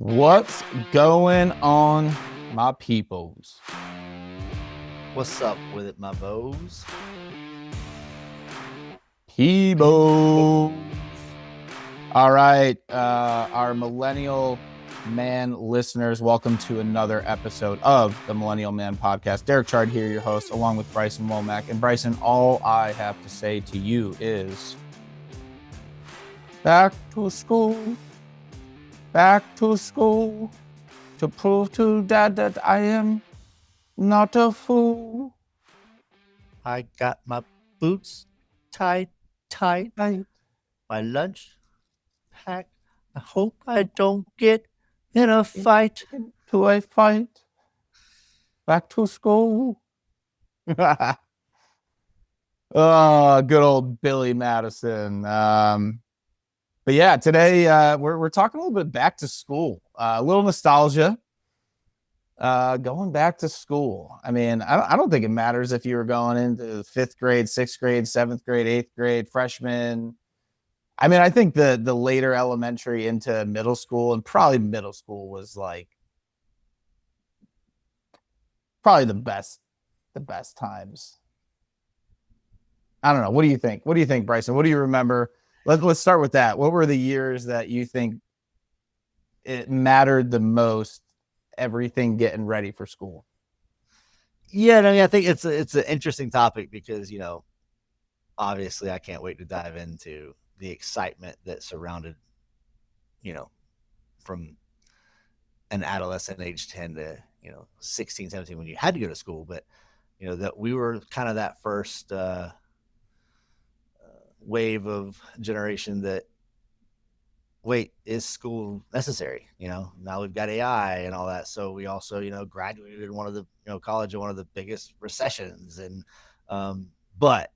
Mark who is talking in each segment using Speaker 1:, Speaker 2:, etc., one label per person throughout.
Speaker 1: What's going on, my peoples?
Speaker 2: What's up with it, my bows?
Speaker 1: People. All right, our millennial man listeners, welcome to another episode of the Millennial Man Podcast. Derek Chard here, your host, along with Bryson Womack. And Bryson, all I have to say to you is back to school, to prove to Dad that I am not a fool.
Speaker 2: I got my boots tied, my lunch packed. I hope I don't get in a fight.
Speaker 1: To a fight. Back to school. Oh, good old Billy Madison. But yeah, today we're talking a little bit back to school, a little nostalgia. Going back to school. I mean, I don't think it matters if you were going into fifth grade, sixth grade, seventh grade, eighth grade, freshman. I mean, I think the later elementary into middle school and probably middle school was like probably the best times. I don't know. What do you think? What do you think, Bryson? What do you remember? Let's start with that. What were the years that you think it mattered the most? Everything getting ready for school.
Speaker 2: Yeah, I mean, I think it's an interesting topic because obviously, I can't wait to dive into the excitement that surrounded, you know, from an adolescent age 10 to 16, 17 when you had to go to school, but that we were kind of that first wave of generation that wait, is school necessary? Now we've got AI and all that. So we also, graduated in one of the, college in one of the biggest recessions. But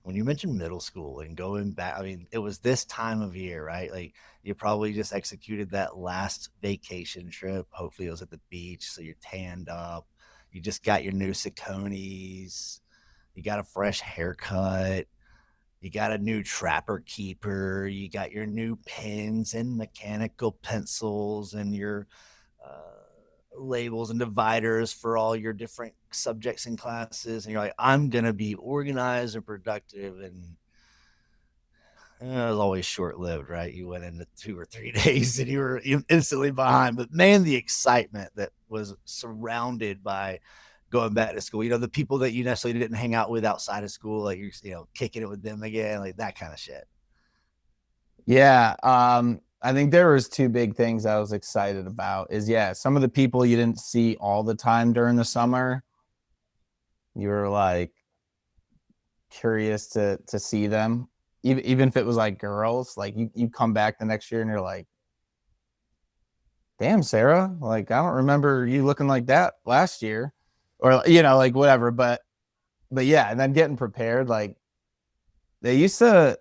Speaker 2: when you mentioned middle school and going back, I mean, it was this time of year, right? Like you probably just executed that last vacation trip. Hopefully it was at the beach. So you're tanned up. You just got your new Sauconys. You got a fresh haircut. You got a new trapper keeper. You got your new pens and mechanical pencils and your labels and dividers for all your different subjects and classes. And you're like, I'm going to be organized and productive. And it was always short lived, right? You went into 2 or 3 days and you were instantly behind. But man, the excitement that was surrounded by going back to school, the people that you necessarily didn't hang out with outside of school, like you're, kicking it with them again, like that kind of shit.
Speaker 1: Yeah. I think there was two big things I was excited about is yeah, some of the people you didn't see all the time during the summer. You were like curious to see them. Even if it was like girls, like you come back the next year and you're like, damn, Sara, like I don't remember you looking like that last year. Or like whatever. But yeah, and then getting prepared, like they used to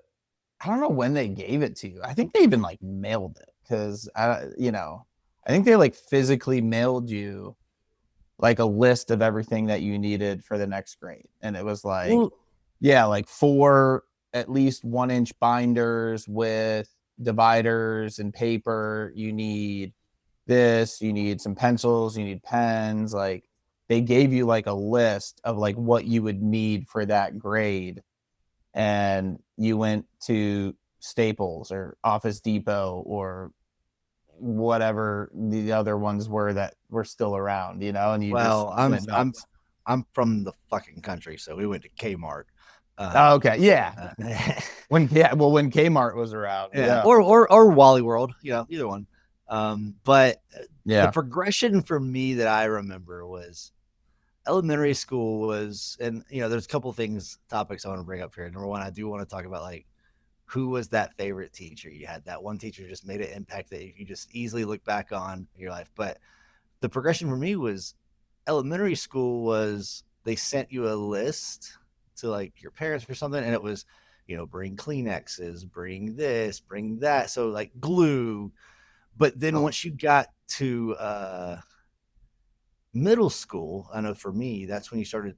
Speaker 1: I don't know when they gave it to you. I think they even like mailed it because I think they like physically mailed you like a list of everything that you needed for the next grade. And it was like,
Speaker 2: Well,
Speaker 1: yeah, like four at least 1 inch binders with dividers and paper. You need this, you need some pencils, you need pens. Like they gave you like a list of like what you would need for that grade, and you went to Staples or Office Depot or whatever the other ones were that were still around, and you just
Speaker 2: well,
Speaker 1: went nuts.
Speaker 2: I'm from the fucking country, so we went to Kmart.
Speaker 1: Oh, okay, yeah.
Speaker 2: Uh,
Speaker 1: When Kmart was around,
Speaker 2: yeah,
Speaker 1: yeah,
Speaker 2: or Wally World, either one. But the
Speaker 1: yeah,
Speaker 2: progression for me that I remember was elementary school and there's a couple things, topics I want to bring up here. Number one, I do want to talk about like who was that favorite teacher you had. That one teacher just made an impact that you just easily look back on in your life. But the progression for me was elementary school was they sent you a list to like your parents or something, and it was bring Kleenexes, bring this, bring that, so like glue. But then once you got to middle school, I know for me that's when you started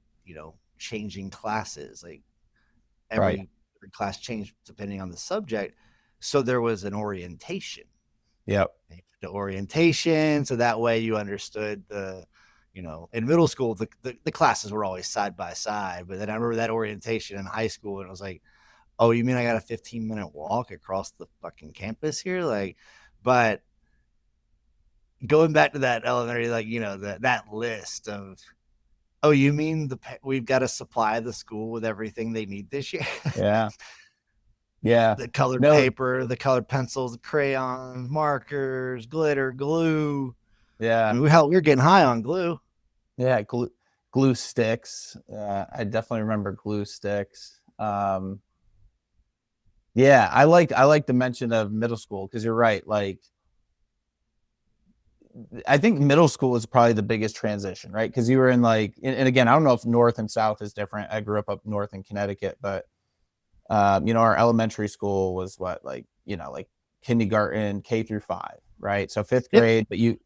Speaker 2: changing classes. Like
Speaker 1: right,
Speaker 2: every class changed depending on the subject, so there was an orientation.
Speaker 1: Yep.
Speaker 2: The orientation, so that way you understood the, in middle school the classes were always side by side, but then I remember that orientation in high school, and it was like, oh, you mean I got a 15-minute walk across the fucking campus here, like, but going back to that elementary, like, that list of, oh, you mean we've got to supply the school with everything they need this year?
Speaker 1: Yeah. Yeah.
Speaker 2: The colored
Speaker 1: No.
Speaker 2: paper, the colored pencils, the crayons, markers, glitter, glue. I
Speaker 1: Yeah.
Speaker 2: mean, we're getting high on glue.
Speaker 1: Yeah. Glue sticks. I definitely remember glue sticks. Yeah, I like the mention of middle school because you're right. Like, I think middle school is probably the biggest transition, right? Because you were in like, and again, I don't know if north and south is different. I grew up north in Connecticut, but our elementary school was what, like, like kindergarten, K through 5, right? So fifth
Speaker 2: Yep.
Speaker 1: grade, but you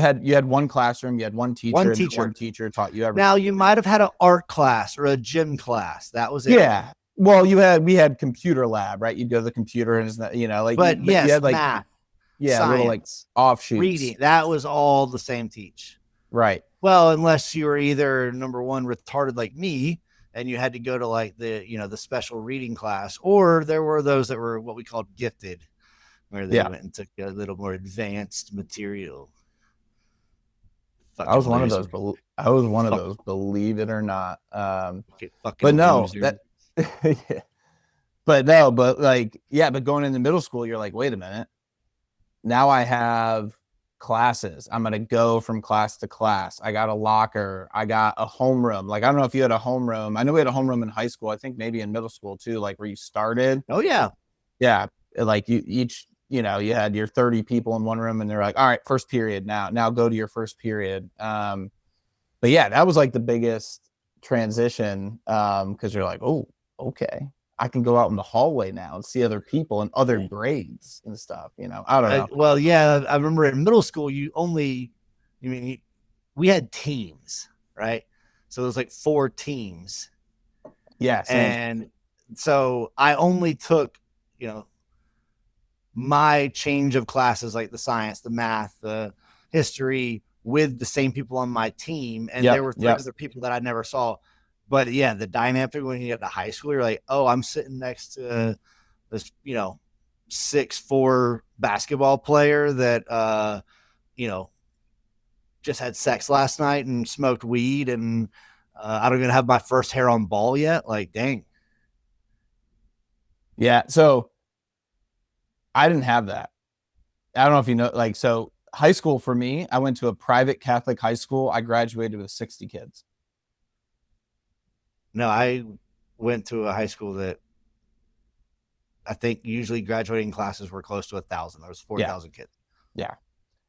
Speaker 1: had one classroom, you had one teacher,
Speaker 2: One
Speaker 1: and that one
Speaker 2: teacher.
Speaker 1: teacher taught you everything.
Speaker 2: Now you might have had an art class or a gym class. That was it.
Speaker 1: Yeah. Well, we had computer lab, right? You'd go to the computer and like,
Speaker 2: But
Speaker 1: but you
Speaker 2: yes,
Speaker 1: had like,
Speaker 2: math,
Speaker 1: yeah, little like
Speaker 2: science,
Speaker 1: offshoots,
Speaker 2: reading, that was all the same teach.
Speaker 1: right?
Speaker 2: Well, unless you were either number one retarded like me and you had to go to like the special reading class, or there were those that were what we called gifted, where they
Speaker 1: Yeah.
Speaker 2: went and took a little more advanced material.
Speaker 1: I was
Speaker 2: Fucking
Speaker 1: one of those.
Speaker 2: loser.
Speaker 1: I was one of
Speaker 2: Fuck,
Speaker 1: those. Believe it or not.
Speaker 2: fucking
Speaker 1: But no,
Speaker 2: loser.
Speaker 1: that. Yeah. But no, but like, yeah, but going into middle school, you're like, wait a minute. Now I have classes. I'm gonna go from class to class. I got a locker. I got a homeroom. Like, I don't know if you had a homeroom. I know we had a homeroom in high school. I think maybe in middle school too. Like where you started.
Speaker 2: Oh yeah.
Speaker 1: Yeah, like you each. You had your 30 people in one room, and they're like, all right, first period now go to your first period. But yeah, that was like the biggest transition, because you're like, oh, okay, I can go out in the hallway now and see other people and other grades and stuff. I don't know.
Speaker 2: Well, yeah, I remember in middle school, I mean, we had teams, right? So it was like 4 teams.
Speaker 1: Yeah, same.
Speaker 2: And so I only took, you know, my change of classes, like the science, the math, the history, with the same people on my team. And there
Speaker 1: Yep,
Speaker 2: were three
Speaker 1: yep.
Speaker 2: other people that I never saw. But yeah, the dynamic when you get to high school, you're like, oh, I'm sitting next to this, 6'4" basketball player that, you know, just had sex last night and smoked weed, and I don't even have my first hair on ball yet. Like, dang.
Speaker 1: Yeah. So I didn't have that. I don't know if you know, like, so high school for me, I went to a private Catholic high school. I graduated with 60 kids.
Speaker 2: No, I went to a high school that I think usually graduating classes were close to 1,000. There was four
Speaker 1: Yeah,
Speaker 2: thousand kids.
Speaker 1: yeah.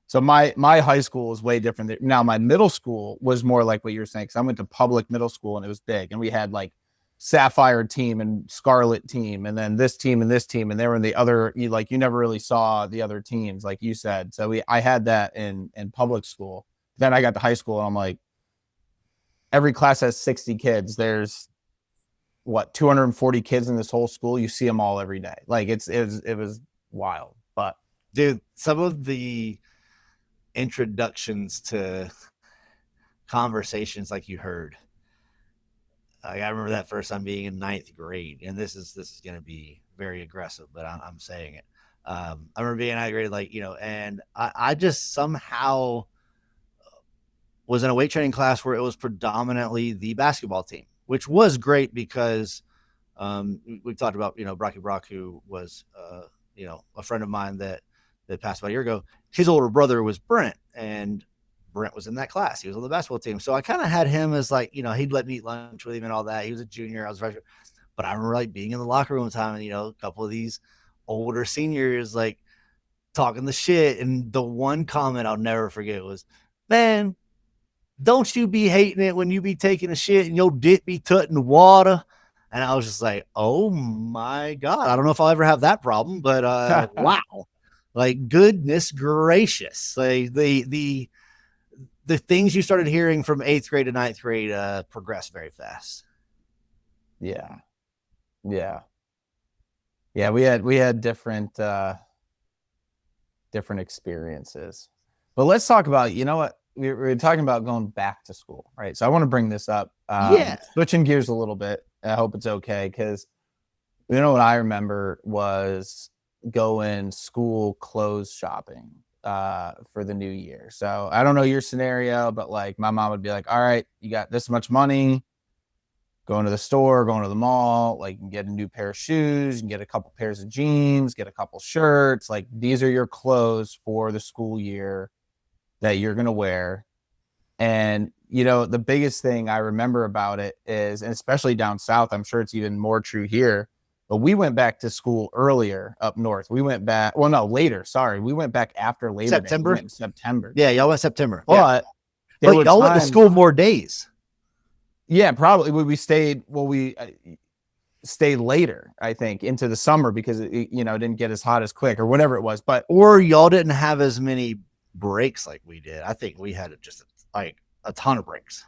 Speaker 1: So my high school was way different. Now my middle school was more like what you're saying, because I went to public middle school and it was big, and we had like Sapphire team and Scarlet team, and then this team and this team, and they were in the other. You never really saw the other teams, like you said. So I had that in public school. Then I got to high school and I'm like, every class has 60 kids. There's what, 240 kids in this whole school. You see them all every day. Like it was wild, but
Speaker 2: Dude, some of the introductions to conversations like you heard. Like, I remember that first time being in ninth grade, and this is going to be very aggressive, but I'm saying it. I remember being in ninth grade, like, and I just somehow was in a weight training class where it was predominantly the basketball team, which was great because we've talked about, Brocky Brock, who was a friend of mine that passed about a year ago. His older brother was Brent, and Brent was in that class. He was on the basketball team, so I kind of had him as like, he'd let me eat lunch with him and all that. He was a junior, I was a freshman, but I remember like being in the locker room one time, and a couple of these older seniors like talking the shit, and the one comment I'll never forget was, "Man, don't you be hating it when you be taking a shit and your dick be touching water." And I was just like, oh my God, I don't know if I'll ever have that problem, but wow. Like, goodness gracious. Like the things you started hearing from eighth grade to ninth grade progressed very fast.
Speaker 1: yeah, yeah, yeah. We had different different experiences. But let's talk about, you know what? We're talking about going back to school, right? So I want to bring this up.
Speaker 2: Yeah.
Speaker 1: Switching gears a little bit. I hope it's okay because you know what I remember was going school clothes shopping for the new year. So I don't know your scenario, but like my mom would be like, all right, you got this much money, going to the store, going to the mall, like you can get a new pair of shoes, you can get a couple pairs of jeans, get a couple shirts. Like these are your clothes for the school year that you're going to wear. And, you know, the biggest thing I remember about it is, and especially down south, I'm sure it's even more true here, but we went back to school earlier up north. We went back, well, no, later. Sorry. We went back after Labor Day. We
Speaker 2: September.
Speaker 1: went in September.
Speaker 2: Yeah, y'all went September.
Speaker 1: But there were
Speaker 2: y'all went to
Speaker 1: times,
Speaker 2: school more days.
Speaker 1: yeah, probably we stayed, well, we stayed later, I think, into the summer because it, you know, didn't get as hot as quick or whatever it was. But
Speaker 2: Or y'all didn't have as many breaks like we did. I think we had just like a ton of breaks.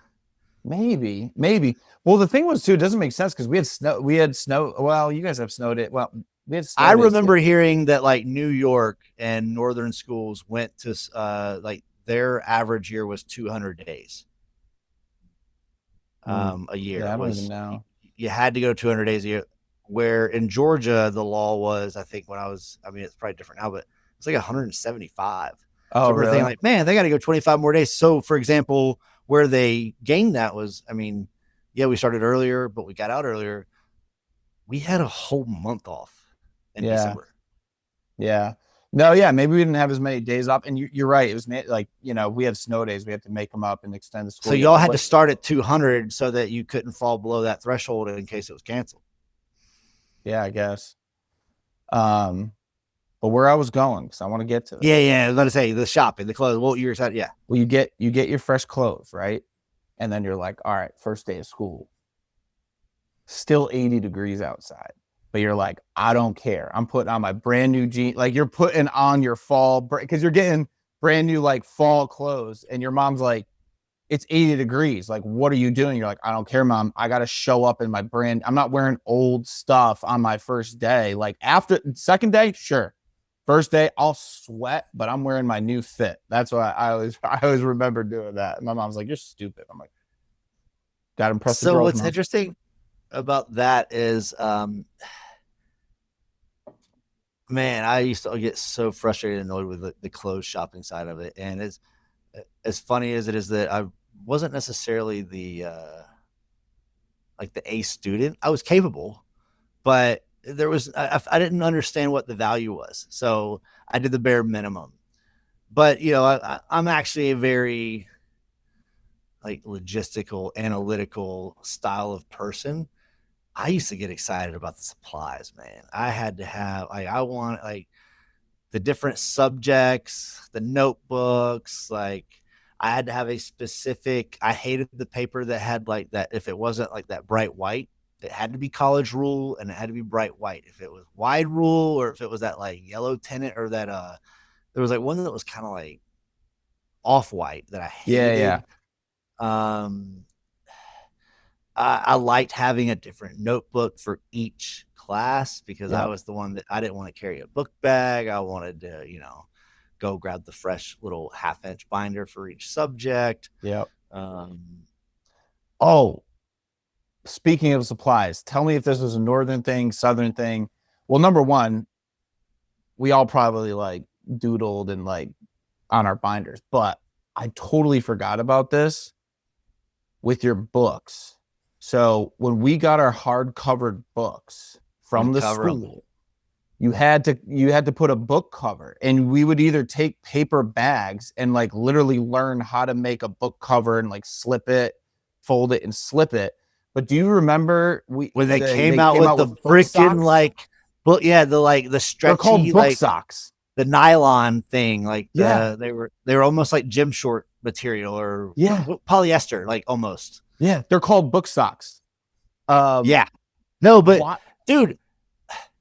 Speaker 1: maybe. Well, the thing was too, it doesn't make sense because we had snow. Well, you guys have snowed it. Well, we had snow
Speaker 2: I
Speaker 1: days,
Speaker 2: remember
Speaker 1: too.
Speaker 2: hearing that like New York and northern schools went to like their average year was 200 days. A year.
Speaker 1: Yeah, I don't
Speaker 2: Was
Speaker 1: even know.
Speaker 2: you had to go 200 days a year. Where in Georgia the law was, I think when I mean it's probably different now, but it's like 175.
Speaker 1: Oh,
Speaker 2: So we're thinking
Speaker 1: really?
Speaker 2: like, man, they got to go 25 more days. So for example, where they gained that was, I mean, yeah, we started earlier, but we got out earlier. We had a whole month off in
Speaker 1: Yeah.
Speaker 2: December.
Speaker 1: Yeah. No, yeah, maybe we didn't have as many days off. And you're right. It was like, you know, we had snow days. We had to make them up and extend the school
Speaker 2: So
Speaker 1: year.
Speaker 2: y'all
Speaker 1: But
Speaker 2: had to start at 200 so that you couldn't fall below that threshold in case it was canceled.
Speaker 1: yeah, I guess. But where I was going, because I want to get to this.
Speaker 2: Yeah. Let us say the shopping, the clothes. Well, you were saying, yeah.
Speaker 1: Well, you get your fresh clothes, right? And then you're like, all right, first day of school. Still 80 degrees outside. But you're like, I don't care. I'm putting on my brand new jeans. Like you're putting on your fall, because you're getting brand new like fall clothes. And your mom's like, it's 80 degrees. Like, what are you doing? You're like, I don't care, mom. I got to show up in my brand. I'm not wearing old stuff on my first day. Like after second day, sure. First day, I'll sweat, but I'm wearing my new fit. That's why I always remember doing that. And my mom's like, you're stupid. I'm like, got to impress the girls.
Speaker 2: So what's
Speaker 1: mom.
Speaker 2: interesting about that is, man, I used to get so frustrated and annoyed with the clothes shopping side of it. And as funny as it is that I wasn't necessarily the like the A student. I was capable, but there was I didn't understand what the value was. So I did the bare minimum. But you know, I'm actually a very like logistical, analytical style of person. I used to get excited about the supplies, man. I had to have like I want like the different subjects, the notebooks, like I had to have a specific, I hated the paper that had like that. If it wasn't like that bright white, it had to be college rule and it had to be bright white. If it was wide rule or if it was that like yellow tinted or that, there was like one that was kind of like off white that I hated.
Speaker 1: Yeah.
Speaker 2: I liked having a different notebook for each class because I
Speaker 1: Yep.
Speaker 2: was the one that I didn't want to carry a book bag. I wanted to, you know, go grab the fresh little 1/2-inch binder for each subject.
Speaker 1: Yep. Oh, speaking of supplies, tell me if this was a northern thing, southern thing. Well, number one, we all probably like doodled and like on our binders, but I totally forgot about this with your books. So when we got our hard covered books from the school, you had to put a book cover, and we would either take paper bags and like literally learn how to make a book cover and like slip it, fold it, and slip it. But do you remember
Speaker 2: when they came out with the freaking like book? Yeah, the stretchy,
Speaker 1: they're called book
Speaker 2: like
Speaker 1: socks,
Speaker 2: the nylon thing. Like
Speaker 1: yeah,
Speaker 2: they were almost like gym short material or polyester, like almost.
Speaker 1: Yeah, they're called book socks.
Speaker 2: Yeah, no, but dude,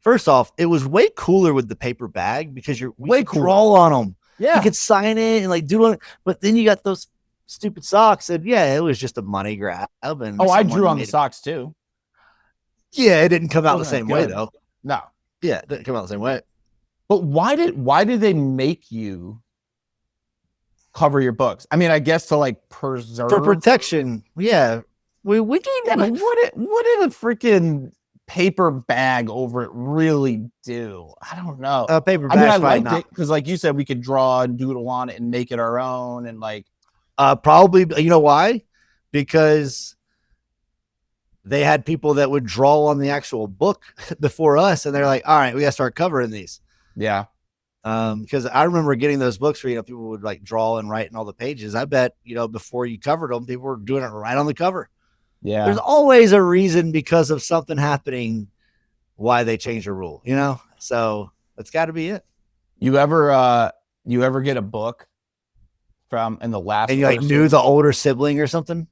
Speaker 2: first off, it was way cooler with the paper bag because you're way cool. Draw on them.
Speaker 1: Yeah,
Speaker 2: you could sign it and like doodle it. But then you got those stupid socks, and yeah, it was just a money grab. And
Speaker 1: I drew on the socks too.
Speaker 2: Yeah, it didn't come out the same way though.
Speaker 1: No.
Speaker 2: Yeah, it didn't come out the same way.
Speaker 1: But why did they make you cover your books? I mean, I guess to like
Speaker 2: For
Speaker 1: preserve.
Speaker 2: protection. Yeah. We
Speaker 1: Yeah,
Speaker 2: need
Speaker 1: but what did a freaking paper bag over it really do? I don't know.
Speaker 2: paper
Speaker 1: I mean, I
Speaker 2: bags, probably
Speaker 1: liked
Speaker 2: not.
Speaker 1: it because, like you said, we could draw and doodle on it and make it our own, and like,
Speaker 2: Probably, you know why? Because they had people that would draw on the actual book before us, and they're like, "All right, we got to start covering these."
Speaker 1: yeah,
Speaker 2: Because I remember getting those books where people would like draw and write in all the pages. I bet before you covered them, people were doing it right on the cover. There's
Speaker 1: yeah.
Speaker 2: always a reason because of something happening why they changed a rule. So that's got to be it.
Speaker 1: You ever get a book from in the last
Speaker 2: And you like knew
Speaker 1: person?
Speaker 2: the older sibling or something.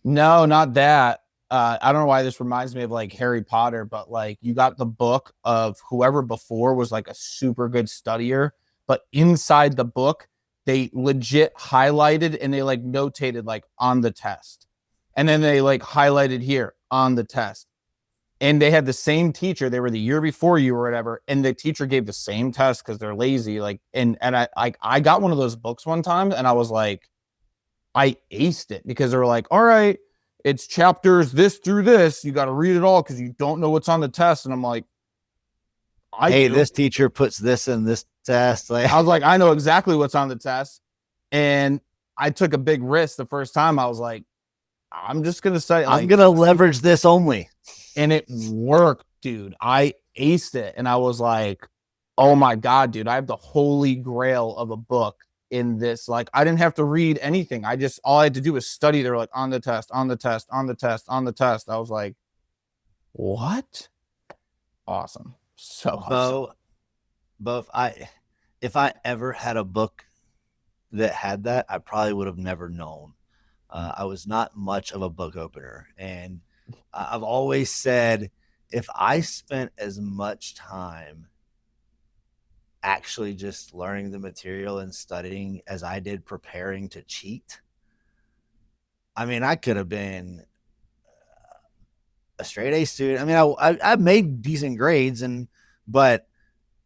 Speaker 1: No, not that. I don't know why this reminds me of like Harry Potter, but like you got the book of whoever before was like a super good studier, but inside the book, they legit highlighted and they like notated like on the test. And then they like highlighted here on the test. And they had the same teacher. They were the year before you or whatever. And the teacher gave the same test because they're lazy. Like, and I got one of those books one time and I was like, I aced it because they were like, all right, it's chapters this through this. You got to read it all because you don't know what's on the test. And I'm like, I
Speaker 2: Hey,
Speaker 1: do.
Speaker 2: this teacher puts this in this test.
Speaker 1: I was like, I know exactly what's on the test. And I took a big risk the first time. I was like, I'm just going to study.
Speaker 2: I'm
Speaker 1: Like,
Speaker 2: gonna leverage this only.
Speaker 1: and it worked, dude. I aced it. And I was like, oh my God, dude, I have the holy grail of a book in this. Like, I didn't have to read anything. All I had to do was study. They're like, on the test, on the test, on the test, on the test. I was like, what? Awesome. So awesome.
Speaker 2: Bo, if I ever had a book that had that, I probably would have never known. I was not much of a book opener, and I've always said if I spent as much time actually just learning the material and studying as I did preparing to cheat, I mean, I could have been a straight A student. I mean, I made decent grades, but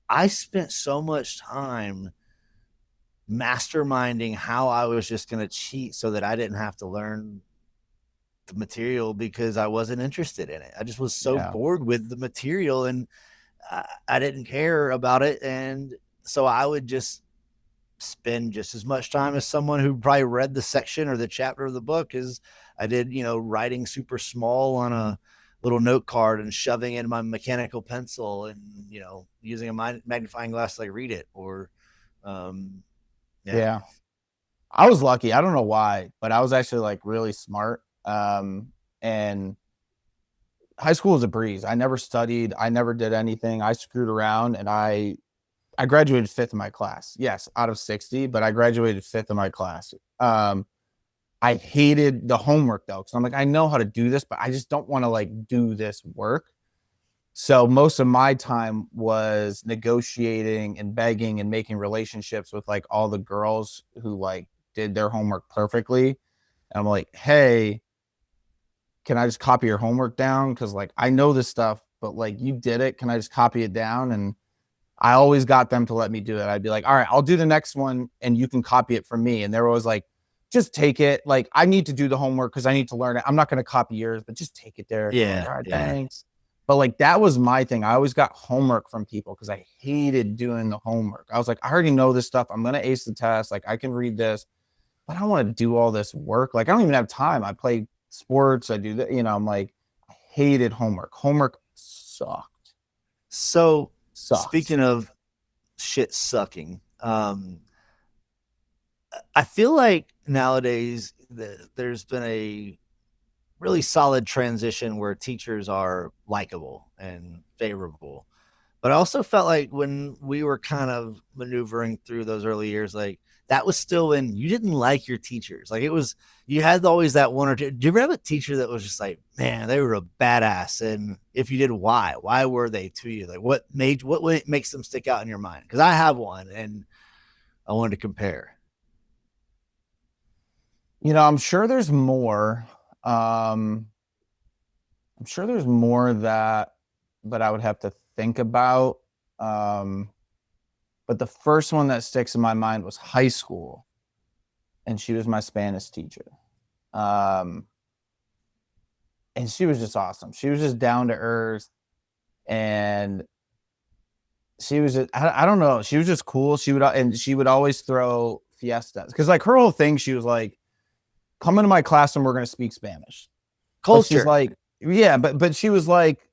Speaker 2: I spent so much time masterminding how I was just going to cheat so that I didn't have to learn the material because I wasn't interested in it. I just was so
Speaker 1: Yeah.
Speaker 2: bored with the material, and I didn't care about it. And so I would just spend just as much time as someone who probably read the section or the chapter of the book as I did, writing super small on a little note card and shoving in my mechanical pencil and, using a magnifying glass to like read it or, yeah.
Speaker 1: Yeah. I was lucky. I don't know why, but I was actually like really smart. And high school was a breeze. I never studied. I never did anything. I screwed around and I graduated fifth in my class. Yes, out of 60, but I graduated fifth in my class. I hated the homework though, because I'm like, I know how to do this, but I just don't want to like do this work. So most of my time was negotiating and begging and making relationships with like all the girls who like did their homework perfectly. And I'm like, hey, can I just copy your homework down? Because like I know this stuff, but like you did it. Can I just copy it down? And I always got them to let me do it. I'd be like, all right, I'll do the next one and you can copy it from me. And they're always like, just take it. Like, I need to do the homework because I need to learn it. I'm not going to copy yours, but just take it, Derek. I'm like,
Speaker 2: Yeah.
Speaker 1: all right,
Speaker 2: Yeah.
Speaker 1: thanks. But like, that was my thing. I always got homework from people because I hated doing the homework. I was like, I already know this stuff. I'm going to ace the test. Like, I can read this, but I don't want to do all this work. Like, I don't even have time. I play sports. I do that. I'm like, I hated homework. Homework sucked.
Speaker 2: So
Speaker 1: Sucks.
Speaker 2: speaking of shit sucking, I feel like nowadays there's been a really solid transition where teachers are likable and favorable. But I also felt like when we were kind of maneuvering through those early years, like that was still when you didn't like your teachers. Like it was, you had always that one or two. Do you ever have a teacher that was just like, man, they were a badass? And if you did, why? Why were they to you? Like what makes them stick out in your mind? Because I have one and I wanted to compare.
Speaker 1: I'm sure there's more. Um, I'm sure there's more that I would have to think about. Um, But the first one that sticks in my mind was high school, and she was my Spanish teacher. Um, and she was just awesome. She was just down to earth, and she was just, I don't know. She was just cool. She would always throw fiestas because like her whole thing, she was like, come into my class and we're going to speak Spanish. But she's
Speaker 2: Culture.
Speaker 1: like, yeah, but she was like,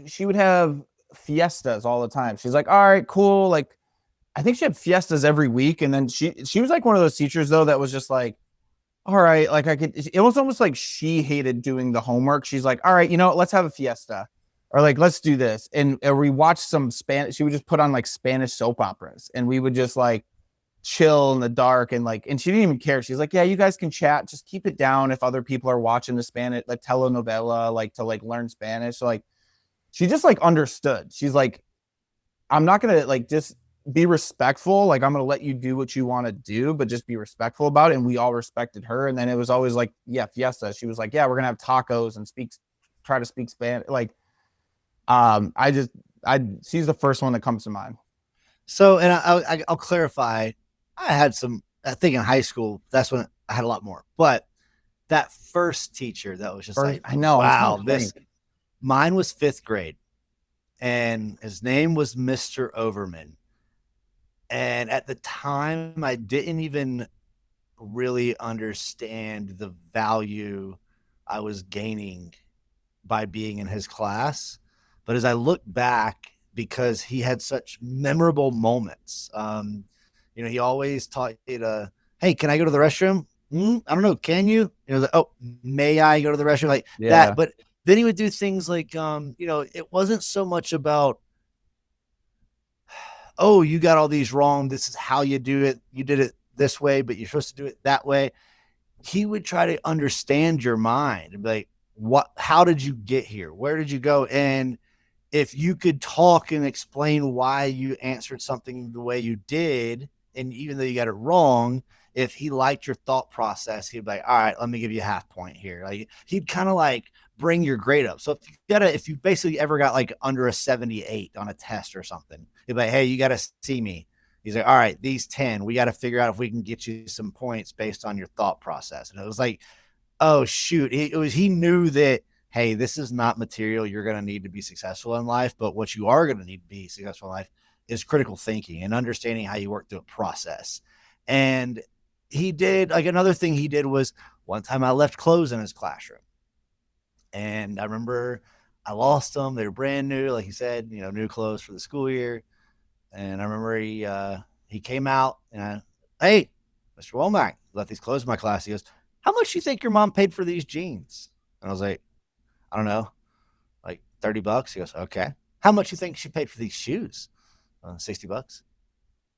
Speaker 1: she would have fiestas all the time. She's like, all right, cool. Like, I think she had fiestas every week. And then she was like one of those teachers though, that was just like, all right, like it was almost like she hated doing the homework. She's like, all right, let's have a fiesta, or like, let's do this. And we watched some Spanish. She would just put on like Spanish soap operas, and we would just like chill in the dark. And she didn't even care. She's like, yeah, you guys can chat. Just keep it down if other people are watching the Spanish, like telenovela, like to like learn Spanish. So like, she just like understood. She's like, I'm not gonna like just be respectful. Like I'm gonna let you do what you want to do, but just be respectful about it. And we all respected her. And then it was always like, yeah, fiesta. She was like, yeah, we're gonna have tacos and try to speak Spanish. Like, I just, she's the first one that comes to mind.
Speaker 2: So, and I'll clarify. I had some. I think in high school, that's when I had a lot more. But that first teacher that was just
Speaker 1: First,
Speaker 2: like,
Speaker 1: I know. I'm trying
Speaker 2: wow,
Speaker 1: to
Speaker 2: this.
Speaker 1: think.
Speaker 2: Mine was fifth grade, and his name was Mr. Overman. And at the time, I didn't even really understand the value I was gaining by being in his class. But as I look back, because he had such memorable moments, he always taught you to, hey, can I go to the restroom? I don't know. Can you? Like, oh, may I go to the restroom? Like that.
Speaker 1: Yeah,
Speaker 2: But then he would do things like, it wasn't so much about, oh, you got all these wrong. This is how you do it. You did it this way, but you're supposed to do it that way. He would try to understand your mind and be like, how did you get here? Where did you go? And if you could talk and explain why you answered something the way you did, and even though you got it wrong, if he liked your thought process, he'd be like, all right, let me give you a half point here. Like he'd kind of like bring your grade up. So if you basically ever got like under a 78 on a test or something, he'd be like, hey, you got to see me. He's like, all right, these 10, we got to figure out if we can get you some points based on your thought process. And it was like, oh shoot, he knew that, hey, this is not material you're going to need to be successful in life, but what you are going to need to be successful in life is critical thinking and understanding how you work through a process. And he did, like, another thing he did was, one time I left clothes in his classroom, and I remember I lost them. They were brand new, like he said, new clothes for the school year. And I remember he came out and hey, Mr. Womack, left these clothes in my class. He goes, how much do you think your mom paid for these jeans? And I was like, I don't know, like $30. He goes, okay. How much do you think she paid for these shoes? $60.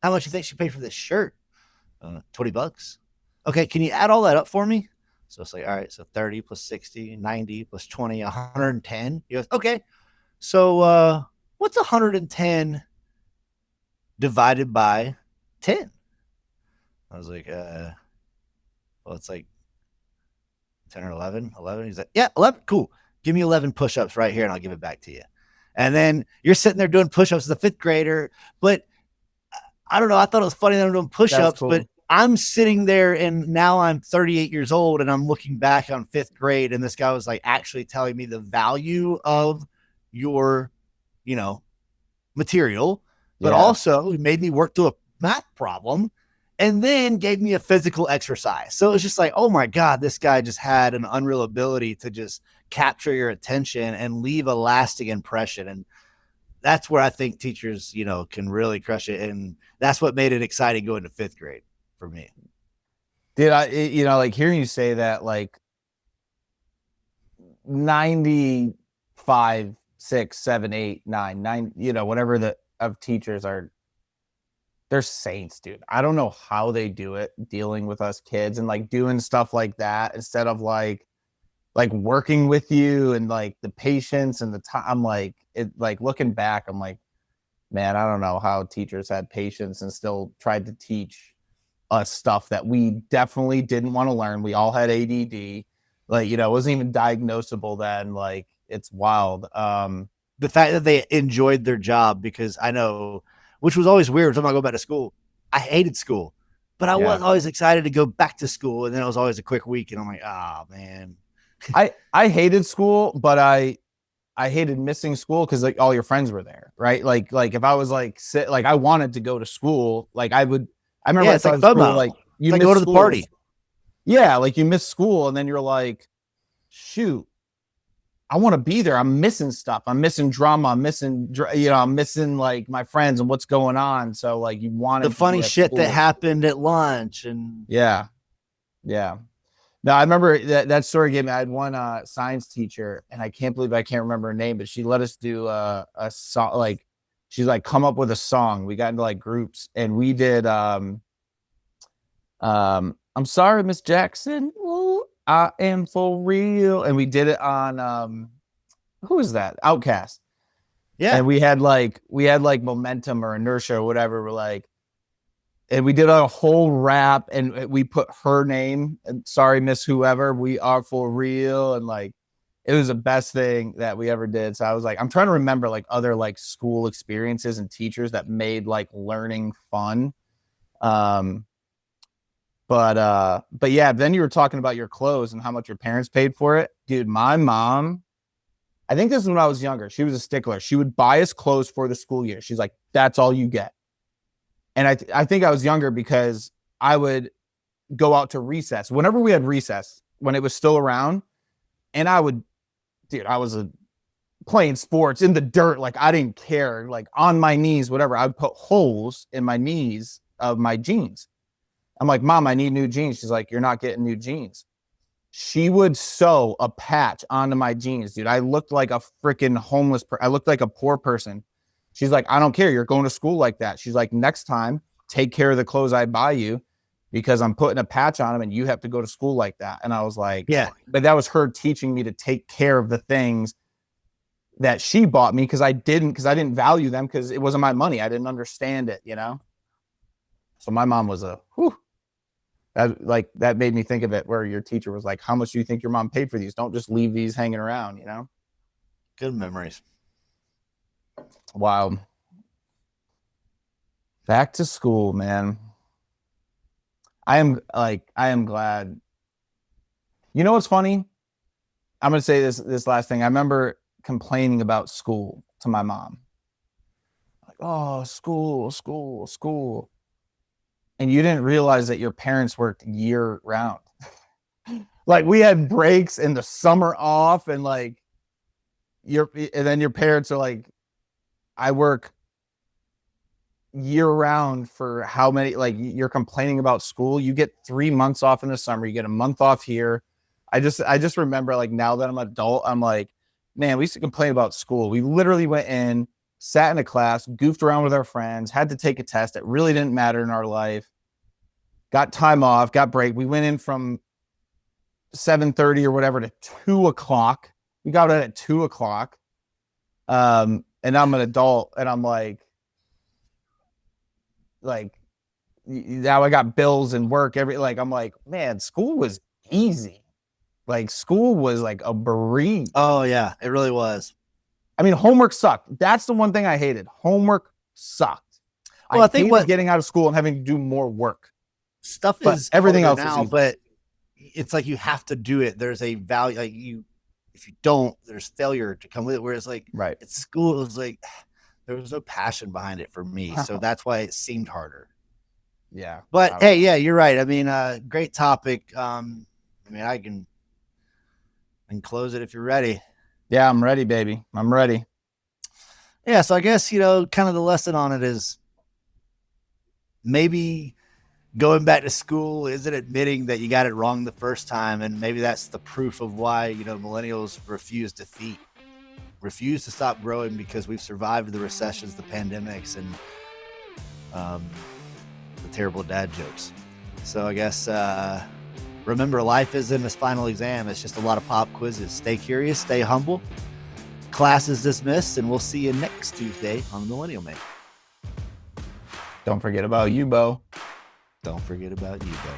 Speaker 2: How much do you think she paid for this shirt? $20. Okay, can you add all that up for me? So it's like, all right, so 30 plus 60, 90 plus 20, 110. He goes, okay. So what's 110 divided by 10? I was like, well, it's like 10 or 11. 11. He's like, yeah, 11. Cool. Give me 11 push-ups right here and I'll give it back to you. And then you're sitting there doing push-ups as a fifth grader. But I don't know. I thought it was funny that I'm doing
Speaker 1: that's
Speaker 2: push-ups, but
Speaker 1: cool.
Speaker 2: I'm sitting there and now I'm 38 years old and I'm looking back on fifth grade. And this guy was like actually telling me the value of your, you know, material, but
Speaker 1: Yeah.
Speaker 2: also he made me work through a math problem and then gave me a physical exercise. So it was just like, oh my God, this guy just had an unreal ability to just capture your attention and leave a lasting impression. And that's where I think teachers, can really crush it. And that's what made it exciting going to fifth grade for me.
Speaker 1: Did like hearing you say that, like 95, 6, 7, 8, 9, 9, whatever the of teachers are, they're saints, dude. I don't know how they do it dealing with us kids and like doing stuff like that instead of like working with you and like the patience and the time. I'm like, it like looking back, I'm like, man, I don't know how teachers had patience and still tried to teach us stuff that we definitely didn't want to learn. We all had ADD. Like, it wasn't even diagnosable then. Like, it's wild.
Speaker 2: The fact that they enjoyed their job, because I know which was always weird. I'm not going back to school. I hated school, but I was always excited to go back to school. And then it was always a quick week. And I'm like, oh, man.
Speaker 1: I hated school, but I hated missing school because like all your friends were there, right? Like if I was like like I wanted to go to school, like I remember I
Speaker 2: It's
Speaker 1: thought
Speaker 2: like
Speaker 1: in school,
Speaker 2: FOMO.
Speaker 1: like you
Speaker 2: It's like
Speaker 1: miss
Speaker 2: go to the
Speaker 1: school.
Speaker 2: party.
Speaker 1: Yeah, like you miss school and then you're like, shoot, I want to be there. I'm missing stuff. I'm missing drama. I'm missing, I'm missing like my friends and what's going on. So like you wanted
Speaker 2: The
Speaker 1: to be
Speaker 2: funny
Speaker 1: at
Speaker 2: shit
Speaker 1: school.
Speaker 2: that happened at lunch. And
Speaker 1: Yeah. No, I remember that story gave me. I had one science teacher, and I can't believe I can't remember her name, but she let us do a song. Like she's like, come up with a song. We got into like groups, and we did. I'm sorry, Miss Jackson. Ooh, I am for real, and we did it on who is that? Outcast.
Speaker 2: yeah,
Speaker 1: And we had like momentum or inertia or whatever. We're like, and we did a whole rap and we put her name and sorry, Miss Whoever, we are for real. And like, it was the best thing that we ever did. So I was like, I'm trying to remember like other like school experiences and teachers that made like learning fun. But yeah, then you were talking about your clothes and how much your parents paid for it. Dude, my mom, I think this is when I was younger. She was a stickler. She would buy us clothes for the school year. She's like, that's all you get. And I think I was younger because I would go out to recess whenever we had recess when it was still around. And I was playing sports in the dirt. Like I didn't care, like on my knees, whatever. I would put holes in my knees of my jeans. I'm like, Mom, I need new jeans. She's like, you're not getting new jeans. She would sew a patch onto my jeans, dude. I looked like a freaking homeless I looked like a poor person. She's like, I don't care. You're going to school like that. She's like, next time, take care of the clothes I buy you because I'm putting a patch on them and you have to go to school like that. And I was like,
Speaker 2: yeah.
Speaker 1: But that was her teaching me to take care of the things that she bought me because I didn't value them because it wasn't my money. I didn't understand it, So my mom was that made me think of it where your teacher was like, how much do you think your mom paid for these? Don't just leave these hanging around,
Speaker 2: Good memories.
Speaker 1: Wow. Back to school, man. I am glad. You know what's funny? I'm gonna say this last thing. I remember complaining about school to my mom. Like, oh, school. And you didn't realize that your parents worked year round. Like we had breaks in the summer off and like and then your parents are like, I work year round for how many, like you're complaining about school. You get 3 months off in the summer, you get a month off here. I just remember like now that I'm an adult, I'm like, man, we used to complain about school. We literally went in, sat in a class, goofed around with our friends, had to take a test that really didn't matter in our life, got time off, got break. We went in from 7:30 or whatever to 2:00. We got out at 2:00. And I'm an adult and I'm like now I got bills and work I'm like, man, school was easy. Like school was like a breeze.
Speaker 2: Oh yeah, it really was.
Speaker 1: I mean, homework sucked. That's the one thing I hated. Homework sucked.
Speaker 2: Well, I think
Speaker 1: hated getting out of school and having to do more work.
Speaker 2: Stuff
Speaker 1: But
Speaker 2: is
Speaker 1: everything else
Speaker 2: now, but it's like you have to do it. There's a value, like if you don't, there's failure to come with it. Whereas like
Speaker 1: right
Speaker 2: at school, it was like there was no passion behind it for me, so that's why it seemed harder.
Speaker 1: Yeah,
Speaker 2: but hey, yeah, you're right. I mean, great topic. I mean, I can close it if you're ready.
Speaker 1: Yeah, I'm ready, baby. I'm ready.
Speaker 2: Yeah, so I guess kind of the lesson on it is maybe going back to school isn't admitting that you got it wrong the first time, and maybe that's the proof of why millennials refuse defeat, refuse to stop growing because we've survived the recessions, the pandemics, and the terrible dad jokes. So I guess remember, life isn't this final exam. It's just a lot of pop quizzes. Stay curious, stay humble. Class is dismissed, and we'll see you next Tuesday on the Millennial Mate.
Speaker 1: Don't forget about you, Bo.
Speaker 2: Don't forget about you, Bo.